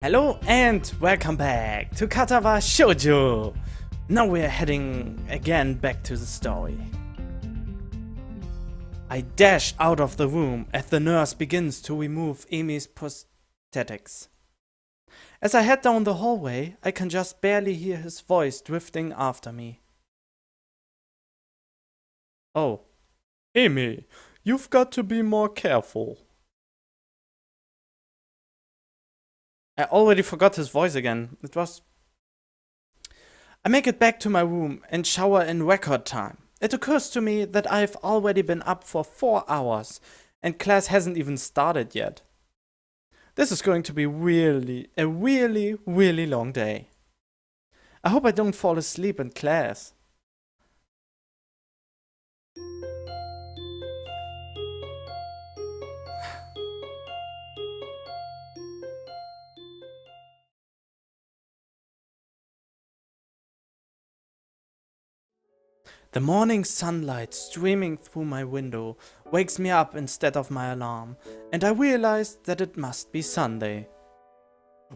Hello and welcome back to Katawa Shoujo! Now we're heading again back to the story. I dash out of the room as the nurse begins to remove Amy's prosthetics. As I head down the hallway, I can just barely hear his voice drifting after me. Oh, Amy, you've got to be more careful. I already forgot his voice again. I make it back to my room and shower in record time. It occurs to me that I've already been up for 4 hours and class hasn't even started yet. This is going to be a really long day. I hope I don't fall asleep in class. The morning sunlight streaming through my window wakes me up instead of my alarm, and I realize that it must be Sunday.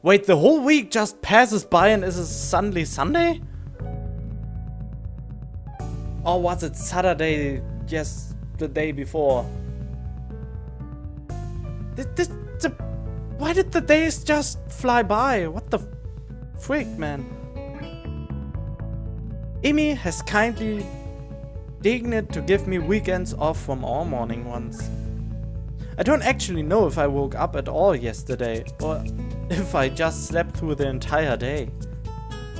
Wait, the whole week just passes by and is a suddenly Sunday? Or was it Saturday just the day before? Why did the days just fly by? What the freak, man? Amy has kindly deigned to give me weekends off from our morning ones. I don't actually know if I woke up at all yesterday, or if I just slept through the entire day.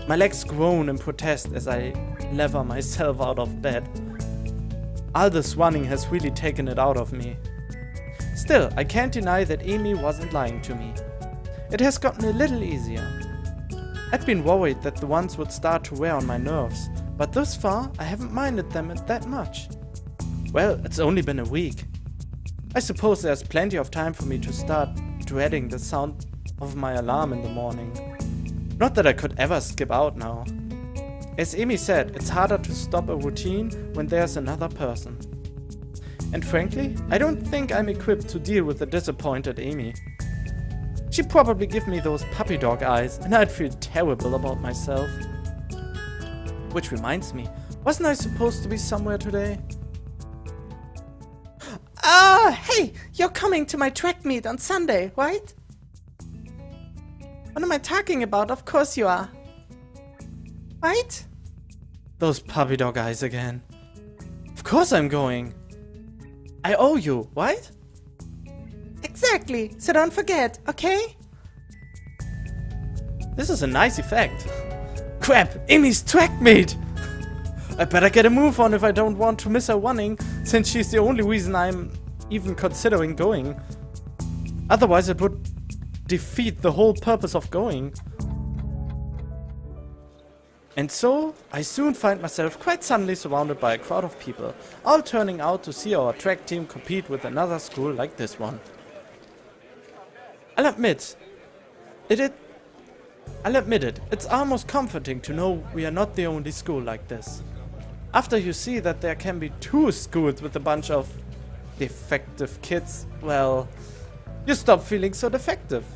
My legs groan in protest as I lever myself out of bed. All this running has really taken it out of me. Still, I can't deny that Amy wasn't lying to me. It has gotten a little easier. I'd been worried that the ones would start to wear on my nerves, but thus far I haven't minded them that much. Well, it's only been a week. I suppose there's plenty of time for me to start dreading the sound of my alarm in the morning. Not that I could ever skip out now. As Amy said, it's harder to stop a routine when there's another person. And frankly, I don't think I'm equipped to deal with a disappointed Amy. She'd probably give me those puppy dog eyes and I'd feel terrible about myself. Which reminds me, wasn't I supposed to be somewhere today? Hey, you're coming to my track meet on Sunday, right? What am I talking about? Of course you are. Right? Those puppy dog eyes again. Of course I'm going. I owe you, right? Exactly, so don't forget, okay? This is a nice effect. Crap, Amy's track meet! I better get a move on if I don't want to miss her running, since she's the only reason I'm even considering going. Otherwise it would defeat the whole purpose of going. And so, I soon find myself quite suddenly surrounded by a crowd of people, all turning out to see our track team compete with another school like this one. I'll admit it, it's almost comforting to know we are not the only school like this. After you see that there can be 2 schools with a bunch of defective kids, well, you stop feeling so defective.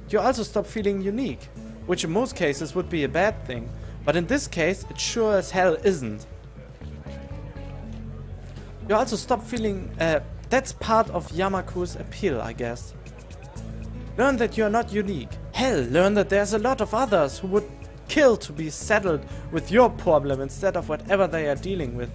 You also stop feeling unique, which in most cases would be a bad thing, but in this case it sure as hell isn't. You also stop feeling, that's part of Yamaku's appeal, I guess. Learn that you are not unique. Hell, learn that there's a lot of others who would kill to be saddled with your problem instead of whatever they are dealing with.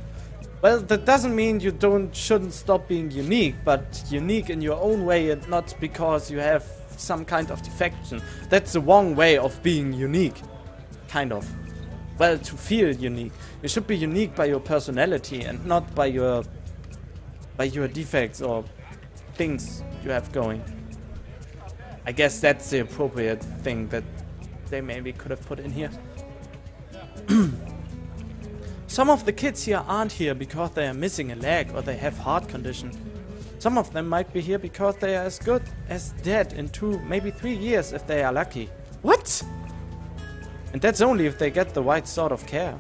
Well, that doesn't mean you shouldn't stop being unique, but unique in your own way and not because you have some kind of defection. That's the wrong way of being unique. Kind of. Well, to feel unique. You should be unique by your personality and not by your defects or things you have going. I guess that's the appropriate thing that they maybe could have put in here. Some of the kids here aren't here because they are missing a leg or they have heart condition. Some of them might be here because they are as good as dead in 2, maybe 3 years if they are lucky. What? And that's only if they get the right sort of care.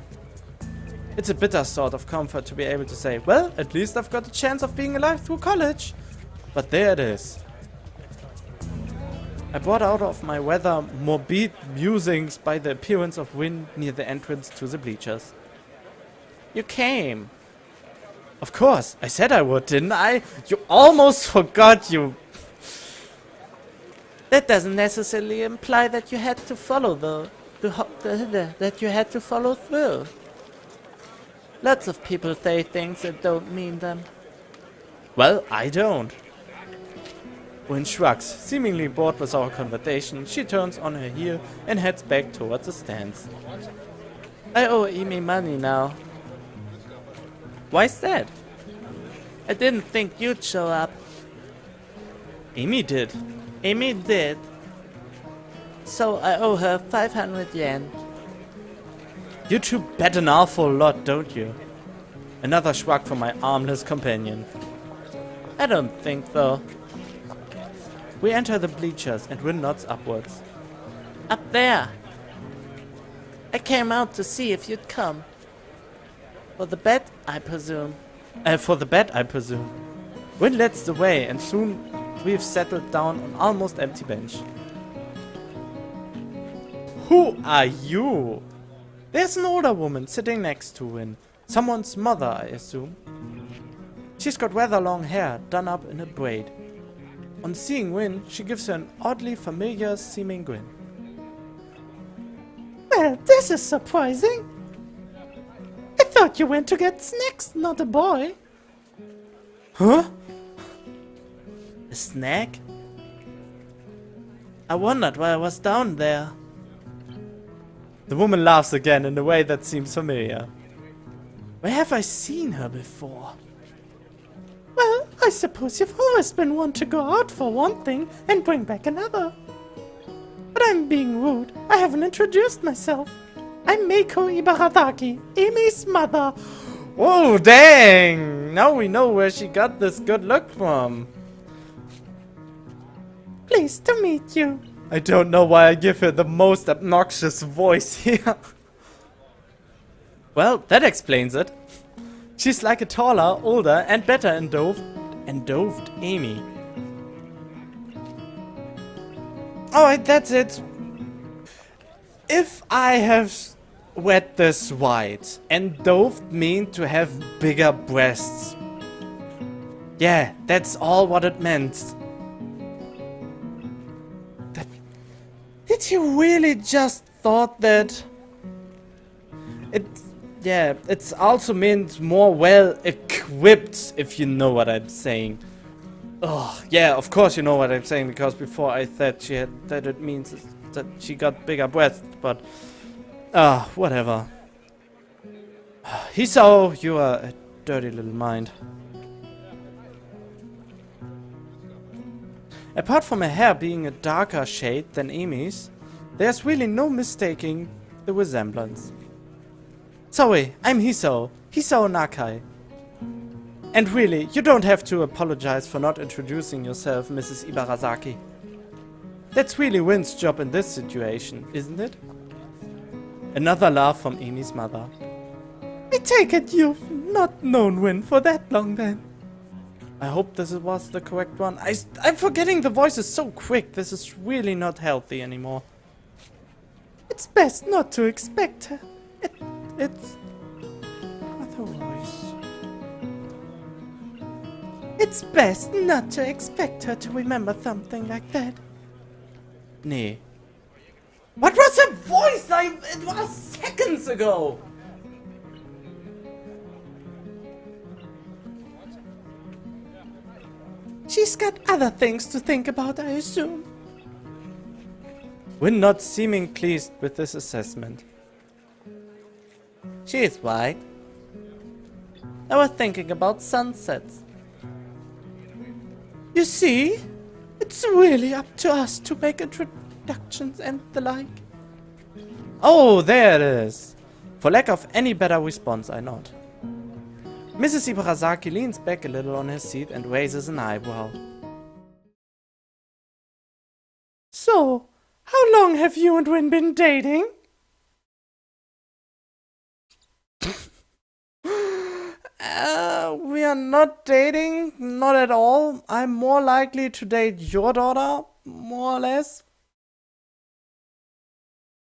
It's a bitter sort of comfort to be able to say, well, at least I've got a chance of being alive through college. But there it is. I brought out of my rather morbid musings by the appearance of Win near the entrance to the bleachers. You came. Of course, I said I would, didn't I? You almost forgot, you... That doesn't necessarily imply that you had to follow that you had to follow through. Lots of people say things that don't mean them. Well, I don't. Win shrugs, seemingly bored with our conversation. She turns on her heel and heads back towards the stands. I owe Amy money now. Why's that? I didn't think you'd show up. Amy did. Amy did. So I owe her 500 yen. You two bet an awful lot, don't you? Another shrug from my armless companion. I don't think so. We enter the bleachers and Win nods upwards. Up there. I came out to see if you'd come. For the bet, I presume. Win leads the way and soon we've settled down on almost empty bench. Who are you? There's an older woman sitting next to Win. Someone's mother, I assume. She's got rather long hair done up in a braid. On seeing Win, she gives her an oddly familiar seeming grin. Well, this is surprising. I thought you went to get snacks, not a boy. Huh? A snack? I wondered why I was down there. The woman laughs again in a way that seems familiar. Where have I seen her before? Well, I suppose you've always been one to go out for one thing and bring back another. But I'm being rude. I haven't introduced myself. I'm Meiko Ibarazaki, Amy's mother. Oh, dang! Now we know where she got this good look from. Pleased to meet you. I don't know why I give her the most obnoxious voice here. Well, that explains it. She's like a taller, older, and better endowed Amy. Alright, that's it. If I have read this right, endowed mean to have bigger breasts. Yeah, that's all what it meant. Did you really just thought that? It's also meant more well equipped, if you know what I'm saying. Oh, yeah, of course you know what I'm saying, because before I thought that it means that she got bigger breasts, but whatever. Hisao, you are a dirty little mind. Apart from her hair being a darker shade than Amy's, there's really no mistaking the resemblance. Sorry, I'm Hisao Nakai. And really, you don't have to apologize for not introducing yourself, Mrs. Ibarazaki. That's really Win's job in this situation, isn't it? Another laugh from Amy's mother. I take it you've not known Win for that long then. I hope this was the correct one. I'm forgetting the voices so quick. This is really not healthy anymore. It's best not to expect her. It's... otherwise... It's best not to expect her to remember something like that. Nee. What was her voice? It was seconds ago! She's got other things to think about, I assume. We're not seeming pleased with this assessment. She is right. I was thinking about sunsets. You see, it's really up to us to make introductions and the like. Oh, there it is. For lack of any better response, I nod. Mrs. Ibarazaki leans back a little on her seat and raises an eyebrow. So, how long have you and Win been dating? We are not dating, not at all. I'm more likely to date your daughter, more or less.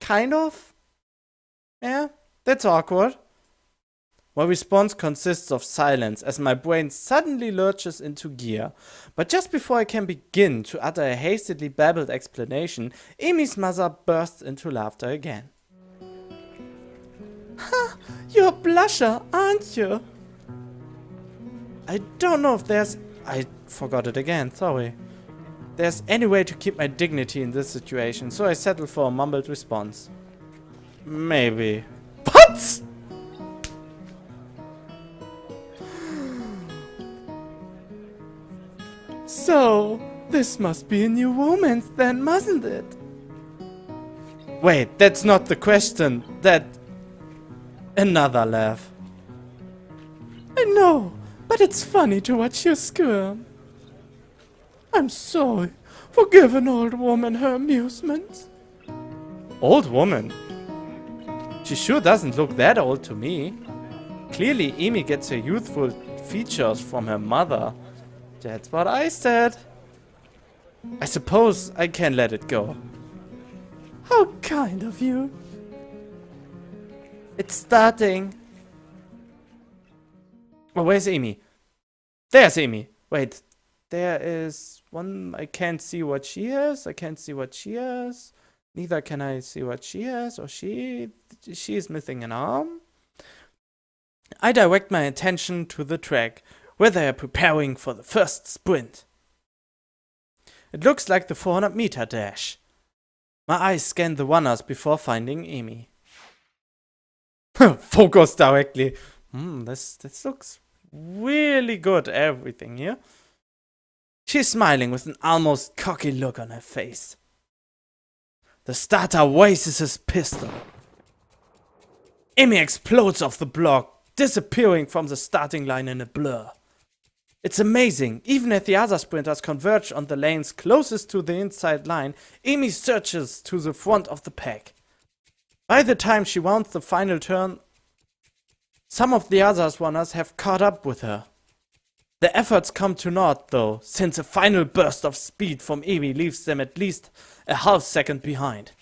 Kind of? Yeah, that's awkward. My response consists of silence as my brain suddenly lurches into gear. But just before I can begin to utter a hastily babbled explanation, Amy's mother bursts into laughter again. Ha! You're a blusher, aren't you? I don't know if there's... I forgot it again, sorry. There's any way to keep my dignity in this situation, so I settle for a mumbled response. Maybe. What?! So, this must be a new romance then, mustn't it? Wait, that's not the question. Another laugh. I know, but it's funny to watch you squirm. I'm sorry. Forgive an old woman her amusements. Old woman? She sure doesn't look that old to me. Clearly, Amy gets her youthful features from her mother. That's what I said. I suppose I can let it go. How kind of you. It's starting. Oh, where's Amy? There's Amy. Wait, there is one. I can't see what she has. I can't see what she has. Neither can I see what she has or she is missing an arm. I direct my attention to the track, where they are preparing for the first sprint. It looks like the 400-meter dash. My eyes scan the runners before finding Amy. Focus directly. This looks really good, everything here. She's smiling with an almost cocky look on her face. The starter raises his pistol. Amy explodes off the block, disappearing from the starting line in a blur. It's amazing, even as the other sprinters converge on the lanes closest to the inside line, Amy surges to the front of the pack. By the time she rounds the final turn, some of the other runners have caught up with her. The efforts come to naught though, since a final burst of speed from Amy leaves them at least a half second behind.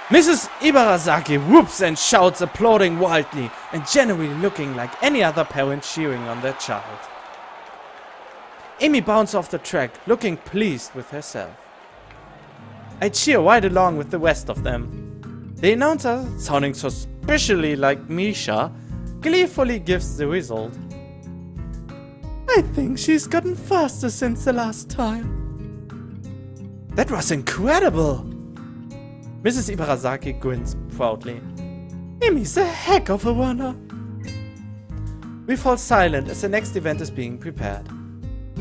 Mrs. Ibarasaki whoops and shouts, applauding wildly and genuinely looking like any other parent cheering on their child. Amy bounces off the track, looking pleased with herself. I cheer right along with the rest of them. The announcer, sounding suspiciously like Misha, gleefully gives the result. I think she's gotten faster since the last time. That was incredible! Mrs. Ibarasaki grins proudly. Amy's a heck of a runner. We fall silent as the next event is being prepared.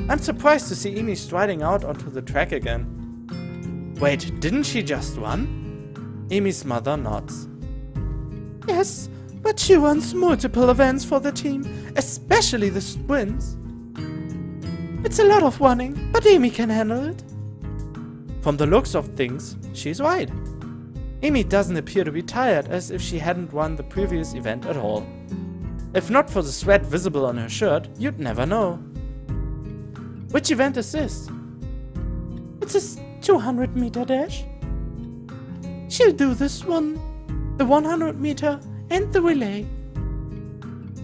I'm surprised to see Amy striding out onto the track again. Wait, didn't she just run? Amy's mother nods. Yes, but she runs multiple events for the team, especially the sprints. It's a lot of running, but Amy can handle it. From the looks of things, she's right. Amy doesn't appear to be tired, as if she hadn't run the previous event at all. If not for the sweat visible on her shirt, you'd never know. Which event is this? It's a 200-meter dash. She'll do this one, the 100-meter, and the relay.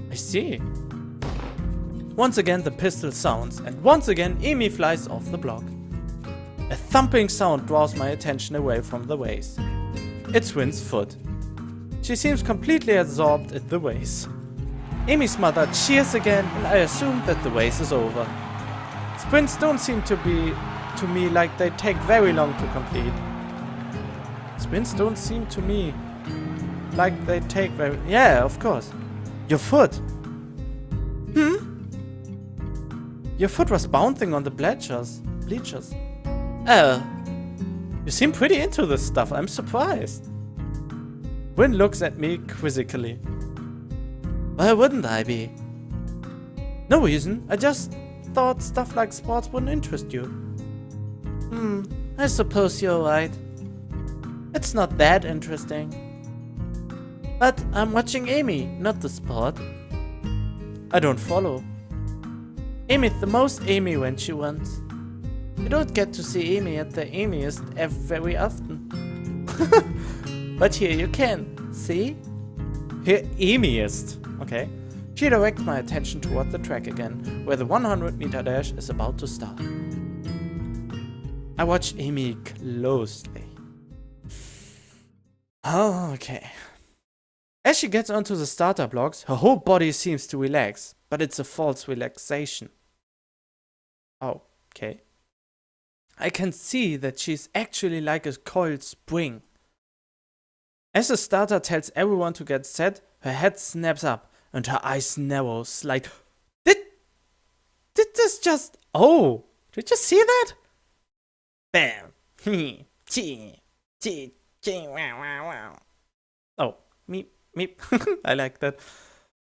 I see. Once again the pistol sounds, and once again Amy flies off the block. A thumping sound draws my attention away from the race. It's Wynn's foot. She seems completely absorbed in the race. Amy's mother cheers again, and I assume that the race is over. Sprints don't seem to me like they take very long to complete. Sprints don't seem to me like they take very... Yeah, of course. Your foot. Your foot was bouncing on the bleachers. Oh. You seem pretty into this stuff. I'm surprised. Wynn looks at me quizzically. Why wouldn't I be? No reason. I just thought stuff like sports wouldn't interest you. I suppose you're right. It's not that interesting. But I'm watching Amy, not the sport. I don't follow. Amy's the most Amy when she runs. You don't get to see Amy at the Amiest very often. But here you can, see? Here Amy is. Okay. She directs my attention toward the track again, where the 100-meter dash is about to start. I watch Amy closely. Okay. As she gets onto the starter blocks, her whole body seems to relax, but it's a false relaxation. Okay. I can see that she's actually like a coiled spring. As the starter tells everyone to get set, her head snaps up and her eyes narrow like... Did this just... Oh! Did you see that? Bam! Oh, meep. I like that.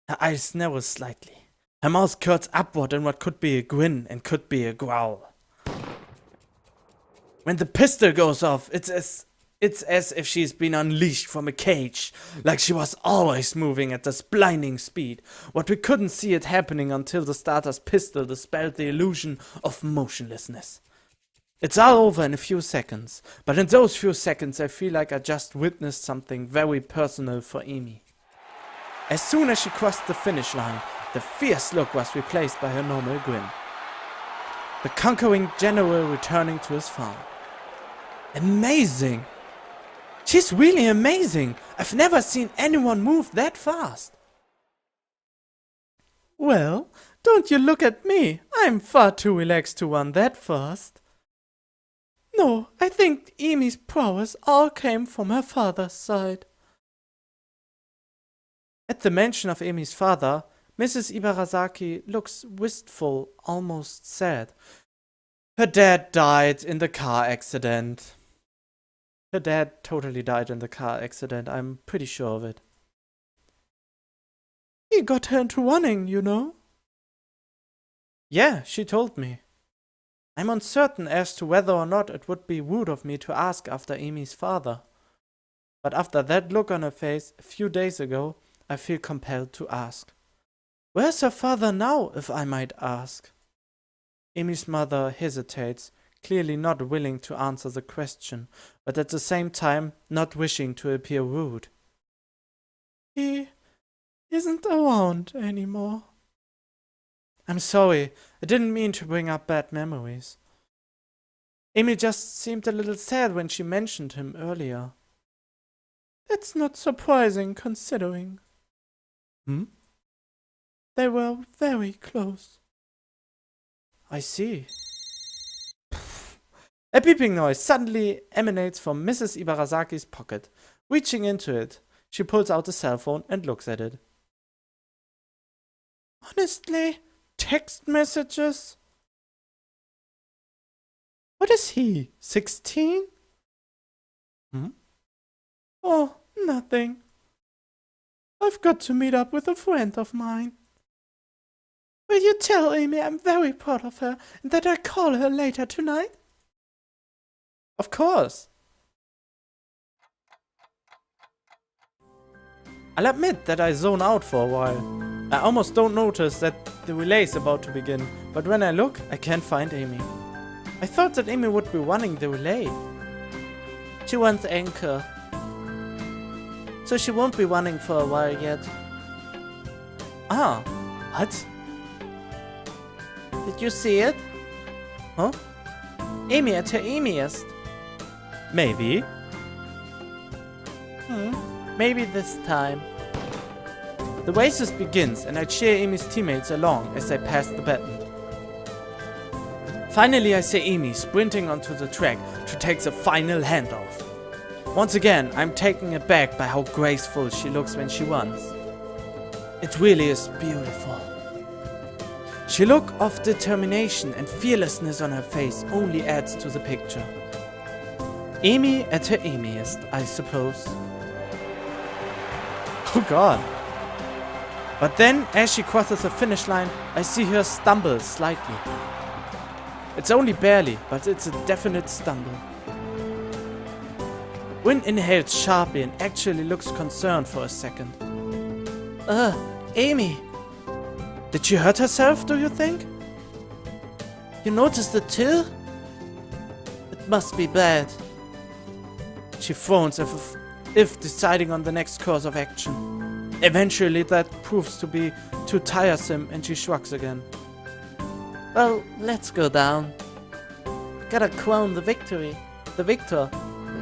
Her eyes narrow slightly. Her mouth curls upward in what could be a grin and could be a growl. When the pistol goes off, it's as if she's been unleashed from a cage, like she was always moving at this blinding speed. What we couldn't see it happening until the starter's pistol dispelled the illusion of motionlessness. It's all over in a few seconds, but in those few seconds I feel like I just witnessed something very personal for Amy. As soon as she crossed the finish line, the fierce look was replaced by her normal grin. The conquering general returning to his farm. Amazing! She's really amazing! I've never seen anyone move that fast. Well, don't you look at me. I'm far too relaxed to run that fast. No, I think Amy's prowess all came from her father's side. At the mention of Amy's father, Mrs. Ibarasaki looks wistful, almost sad. Her dad died in the car accident. Her dad totally died in the car accident, I'm pretty sure of it. He got her into running, you know. Yeah, she told me. I'm uncertain as to whether or not it would be rude of me to ask after Amy's father. But after that look on her face a few days ago, I feel compelled to ask. Where's her father now, if I might ask? Amy's mother hesitates, clearly not willing to answer the question, but at the same time not wishing to appear rude. He isn't around anymore. I'm sorry, I didn't mean to bring up bad memories. Amy just seemed a little sad when she mentioned him earlier. That's not surprising, considering. They were very close. I see. A beeping noise suddenly emanates from Mrs. Ibarasaki's pocket. Reaching into it, she pulls out a cell phone and looks at it. Honestly, text messages? What is he, 16? Oh, nothing. I've got to meet up with a friend of mine. Will you tell Amy I'm very proud of her and that I call her later tonight? Of course. I'll admit that I zone out for a while. I almost don't notice that the relay is about to begin, but when I look, I can't find Amy. I thought that Amy would be running the relay. She runs anchor, so she won't be running for a while yet. Ah, what? Did you see it? Huh? Amy at her Amyest. Maybe. Maybe this time. The race begins and I cheer Amy's teammates along as they pass the baton. Finally I see Amy sprinting onto the track to take the final handoff. Once again, I'm taken aback by how graceful she looks when she runs. It really is beautiful. She look of determination and fearlessness on her face only adds to the picture. Amy at her Amyest, I suppose. Oh god. But then, as she crosses the finish line, I see her stumble slightly. It's only barely, but it's a definite stumble. Wynn inhales sharply and actually looks concerned for a second. Amy! Did she hurt herself, do you think? You noticed it too? It must be bad. She phones if deciding on the next course of action. Eventually that proves to be too tiresome and she shrugs again. Well, let's go down. Gotta crown the victor.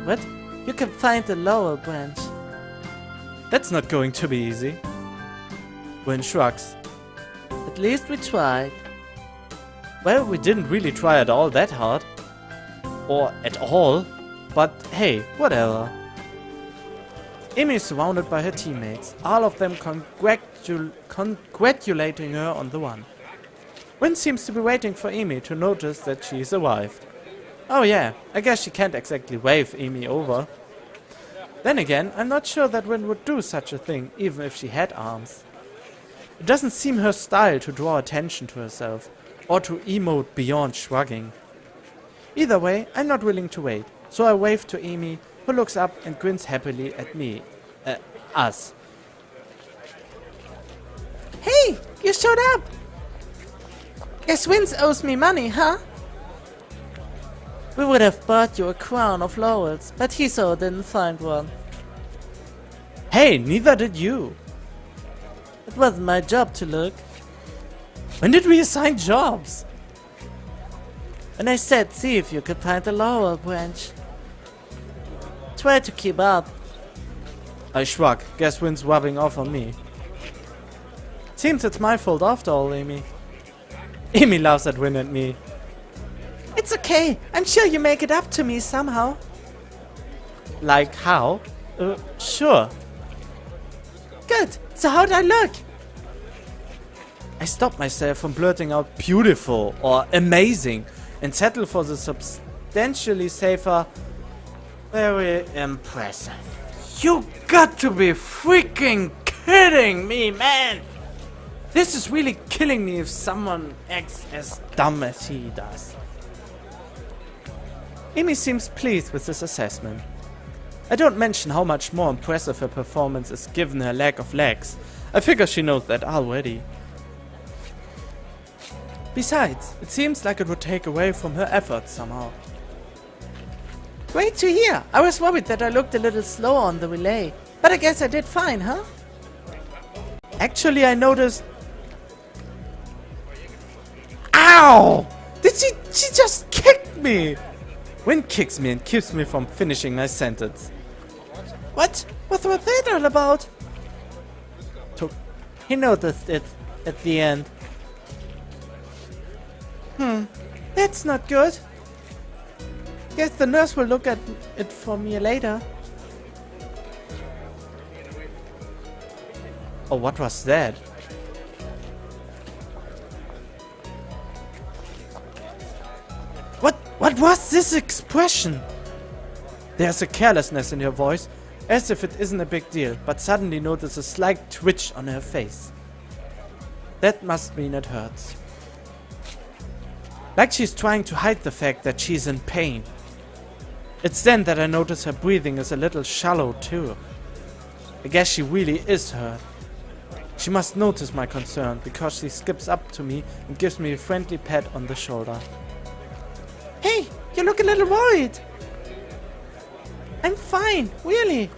What? You can find the lower branch. That's not going to be easy. Gwen shrugs. At least we tried. Well, we didn't really try at all that hard. Or at all. But hey, whatever. Amy is surrounded by her teammates, all of them congratulating her on the one. Gwen seems to be waiting for Amy to notice that she's arrived. Oh yeah, I guess she can't exactly wave Amy over. Then again, I'm not sure that Gwen would do such a thing, even if she had arms. It doesn't seem her style to draw attention to herself, or to emote beyond shrugging. Either way, I'm not willing to wait, so I wave to Amy, who looks up and grins happily at me. Us. Hey, you showed up! Guess Vince owes me money, huh? We would have bought you a crown of laurels, but he so didn't find one. Hey, neither did you. It wasn't my job to look. When did we assign jobs? And I said see if you could find the laurel branch. Try to keep up. I shrug. Guess Win's rubbing off on me. Seems it's my fault after all, Amy. Amy laughs at Win and me. It's okay. I'm sure you make it up to me somehow. Like how? Sure. Good. So how'd I look? I stop myself from blurting out beautiful or amazing and settle for the substantially safer very impressive. You got to be freaking kidding me, man! This is really killing me if someone acts as dumb as he does. Amy seems pleased with this assessment. I don't mention how much more impressive her performance is given her lack of legs. I figure she knows that already. Besides, it seems like it would take away from her efforts somehow. Great to hear. I was worried that I looked a little slow on the relay. But I guess I did fine, huh? Actually, I noticed... Ow! She just kicked me! Win kicks me and keeps me from finishing my sentence. What? What was that all about? He noticed it at the end. That's not good. Guess the nurse will look at it for me later. Oh, what was that? What was this expression? There's a carelessness in her voice, as if it isn't a big deal, but suddenly notice a slight twitch on her face. That must mean it hurts. Like she's trying to hide the fact that she's in pain. It's then that I notice her breathing is a little shallow too. I guess she really is hurt. She must notice my concern because she skips up to me and gives me a friendly pat on the shoulder. Hey, you look a little worried. I'm fine, really.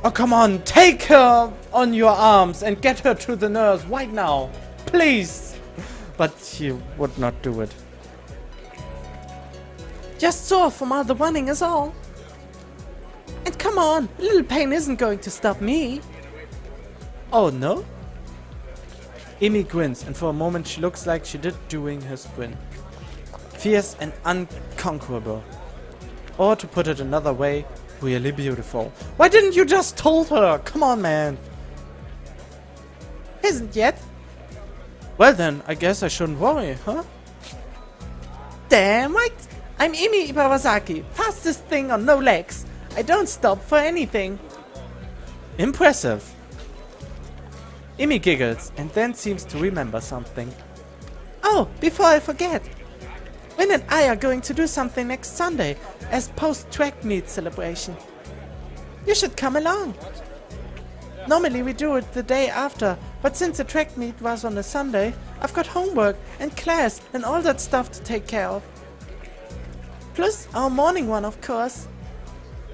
Oh, come on, take her on your arms and get her to the nurse right now. Please. But she would not do it. Just sore from all the running is all. And come on, a little pain isn't going to stop me. Oh, no? Amy grins, and for a moment she looks like she did during her sprint. Fierce and unconquerable. Or to put it another way, really beautiful. Why didn't you just told her? Come on, man. Isn't yet. Well then, I guess I shouldn't worry, huh? Damn right. I'm Emi Iwasaki, fastest thing on no legs. I don't stop for anything. Impressive. Emi giggles and then seems to remember something. Oh, before I forget. Win and I are going to do something next Sunday as post-track meet celebration. You should come along. Normally we do it the day after, but since the track meet was on a Sunday, I've got homework and class and all that stuff to take care of. Plus our morning one, of course.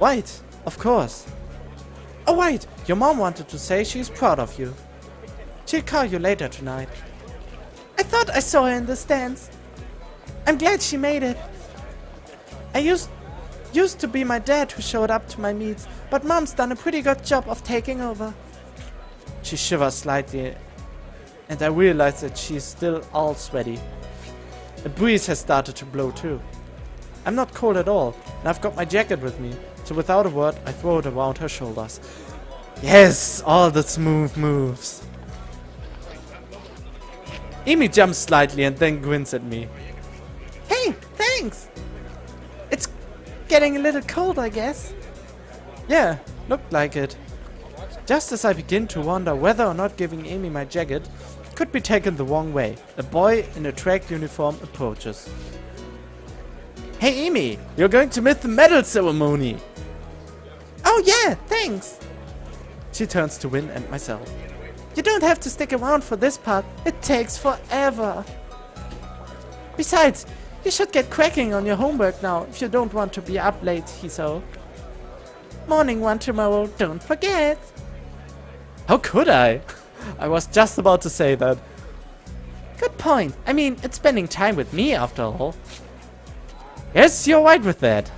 Right, of course. Oh wait, your mom wanted to say she's proud of you. She'll call you later tonight. I thought I saw her in the stands. I'm glad she made it. I used to be my dad who showed up to my meets, but mom's done a pretty good job of taking over. She shivers slightly, and I realize that she's still all sweaty. A breeze has started to blow too. I'm not cold at all, and I've got my jacket with me, so without a word I throw it around her shoulders. Yes, all the smooth moves. Amy jumps slightly and then grins at me. Hey, thanks! It's getting a little cold, I guess. Yeah, looked like it. Just as I begin to wonder whether or not giving Amy my jacket could be taken the wrong way, a boy in a track uniform approaches. Hey Amy, you're going to miss the medal ceremony! Oh yeah, thanks! She turns to Win and myself. You don't have to stick around for this part, it takes forever. Besides, you should get cracking on your homework now if you don't want to be up late, Hiso. Morning one tomorrow, don't forget! How could I? I was just about to say that. Good point. I mean, it's spending time with me after all. Yes, you're right with that.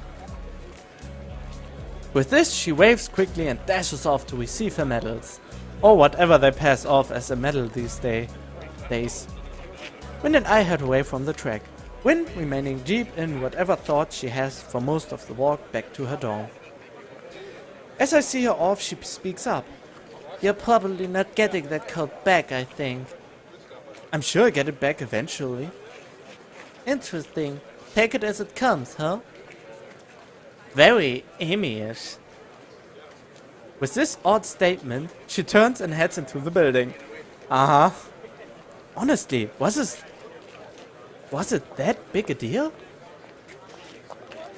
With this, she waves quickly and dashes off to receive her medals. Or whatever they pass off as a medal these days. Win and I head away from the track. Win remaining deep in whatever thoughts she has for most of the walk back to her dorm. As I see her off, she speaks up. You're probably not getting that coat back, I think. I'm sure I get it back eventually. Interesting. Take it as it comes, huh? Very Amy-ish. With this odd statement, she turns and heads into the building. Uh-huh. Honestly, was it that big a deal?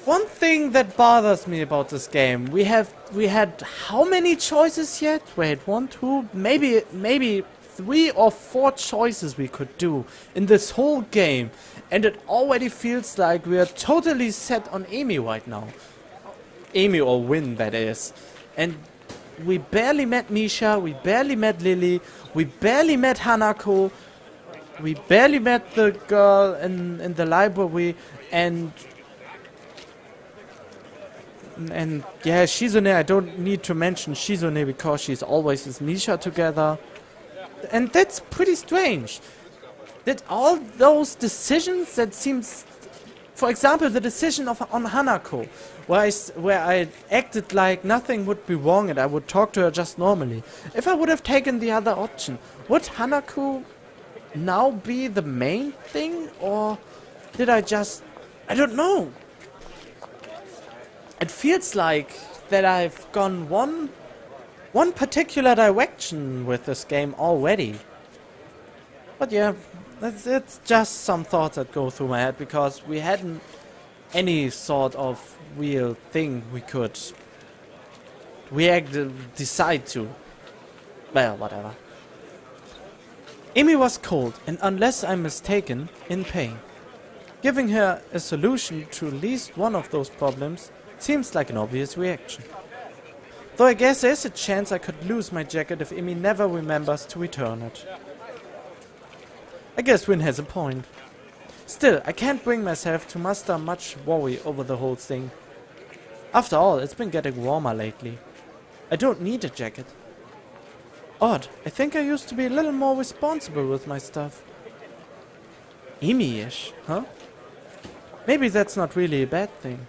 One thing that bothers me about this game, we had how many choices yet? Wait, 1, 2, maybe 3 or 4 choices we could do in this whole game, and it already feels like we are totally set on Amy right now. Amy or Win, that is. And we barely met Misha, we barely met Lily, we barely met Hanako, we barely met the girl in the library, and yeah, Shizune, I don't need to mention Shizune because she's always with Misha together. And that's pretty strange. That all those decisions that seems... For example, the decision on Hanako, where I acted like nothing would be wrong and I would talk to her just normally. If I would have taken the other option, would Hanako now be the main thing? Or did I just... I don't know. It feels like that I've gone one particular direction with this game already. But yeah, it's just some thoughts that go through my head because we hadn't any sort of real thing we could decide to. Well, whatever. Amy was cold and, unless I'm mistaken, in pain. Giving her a solution to at least one of those problems seems like an obvious reaction. Though I guess there's a chance I could lose my jacket if Amy never remembers to return it. I guess Win has a point. Still, I can't bring myself to muster much worry over the whole thing. After all, it's been getting warmer lately. I don't need a jacket. Odd, I think I used to be a little more responsible with my stuff. Amy-ish, huh? Maybe that's not really a bad thing.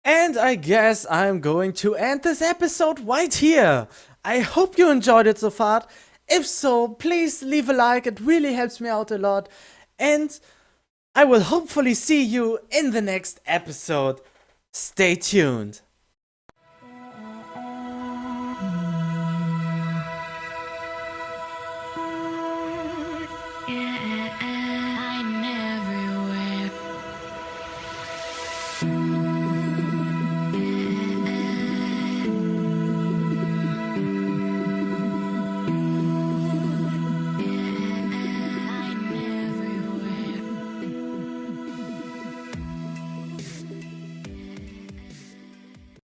And I guess I'm going to end this episode right here. I hope you enjoyed it so far. If so, please leave a like, it really helps me out a lot. And I will hopefully see you in the next episode. Stay tuned.